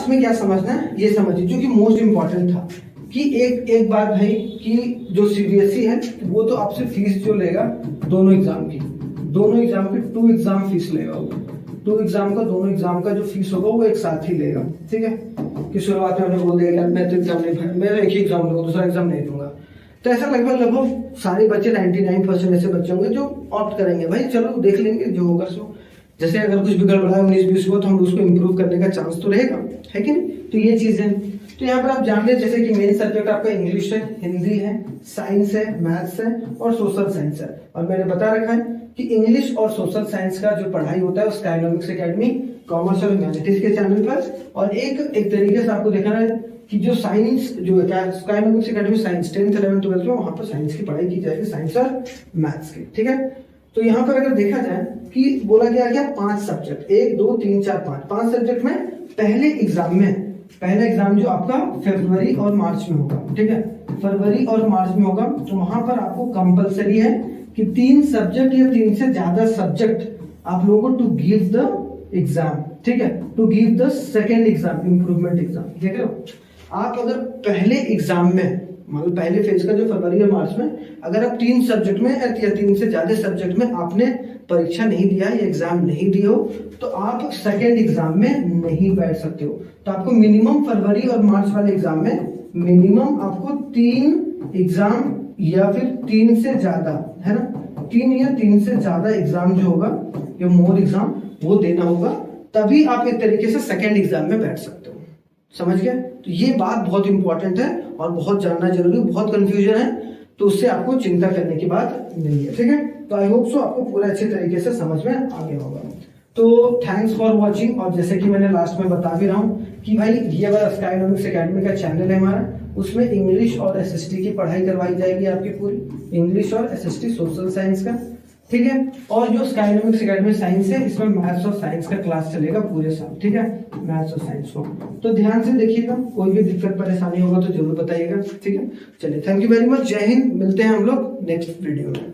Last में क्या समझना है ये समझिए, जो कि मोस्ट इंपॉर्टेंट था कि एक बात भाई कि जो सीबीएसई है वो तो आपसे फीस जो लेगा दोनों एग्जाम की 2 एग्जाम फीस लेगा वो, 2 एग्जाम का, दोनों एग्जाम का जो फीस होगा वो एक साथ ही लेगा। ठीक है, कि शुरुआत में हमने बोल दिया यार मैं तो एग्जाम नहीं भर, मैं एक ही एग्जाम दूंगा, दूसरा एग्जाम नहीं दूंगा। तो ऐसा लगभग सारे बच्चे 99% ऐसे बच्चे होंगे जो ऑप्ट करेंगे भाई चलो देख लेंगे जो होगा सो, जैसे अगर कुछ भी गड़बड़ा 19-20 को तो हम उसको इम्प्रूव करने का चांस तो रहेगा, है कि नहीं। तो ये चीज है। तो यहाँ पर आप जान रहे जैसे कि मेन सब्जेक्ट आपका इंग्लिश है, हिंदी है, साइंस है, मैथ्स है और सोशल साइंस है। और मैंने बता रखा है कि इंग्लिश और सोशल साइंस का जो पढ़ाई होता है स्काइनॉमिक्स एकेडमी कॉमर्स और ह्यूमैनिटीज के चैनल पर, और एक तरीके से आपको देखना है कि जो साइंस जो है स्काइनॉमिक्स academy science 10th 11th 12th में वहां पर साइंस की पढ़ाई की जाएगी, साइंस और मैथ्स की। ठीक है, तो यहाँ पर अगर देखा जाए कि बोला गया 5 सब्जेक्ट 1 2 3 4 5 सब्जेक्ट में पहला एग्जाम जो आपका फरवरी और मार्च में होगा। ठीक है, फरवरी और मार्च में होगा। तो वहां पर आपको कंपलसरी है कि 3 सब्जेक्ट या 3 से ज्यादा सब्जेक्ट आप लोगों को टू गिव द एग्जाम। ठीक है, to give the second exam, improvement exam. देख रहे हो आप, अगर पहले एग्जाम में मतलब पहले फेज का जो फरवरी या मार्च में अगर आप 3 सब्जेक्ट में या 3 से ज्यादा सब्जेक्ट में आपने परीक्षा नहीं दिया या एग्जाम नहीं दिए हो तो आप सेकेंड एग्जाम में नहीं बैठ सकते हो। तो आपको मिनिमम फरवरी और मार्च वाले एग्जाम में मिनिमम आपको 3 एग्जाम या फिर 3 से ज्यादा, है ना, 3 या 3 से ज्यादा एग्जाम जो होगा या मोर एग्जाम वो देना होगा, तभी आप एक तरीके से सेकेंड एग्जाम में बैठ सकते हो। समझ गए? तो ये बात बहुत इंपॉर्टेंट है और बहुत जानना जरूरी, बहुत कंफ्यूजन है, तो उससे आपको चिंता करने की बात नहीं है। ठीक है, तो आई होप सो आपको पूरा अच्छे तरीके से समझ में आ गया होगा। तो थैंक्स फॉर वॉचिंग। और जैसे कि मैंने लास्ट में बता भी रहा हूँ कि भाई ये वाला स्काइनॉमिक्स एकेडमी का चैनल है हमारा, उसमें इंग्लिश और एसएसटी की पढ़ाई करवाई जाएगी आपकी पूरी, इंग्लिश और एसएसटी सोशल साइंस का। ठीक है, और जो स्काइनॉमिक्स एकेडमी साइंस है इसमें मैथ्स और साइंस का क्लास चलेगा पूरे साल। ठीक है, मैथ्स और साइंस को तो ध्यान से देखिएगा, कोई भी दिक्कत परेशानी होगा तो जरूर बताइएगा। ठीक है, चलिए थैंक यू वेरी मच, जय हिंद, मिलते हैं हम लोग नेक्स्ट वीडियो में।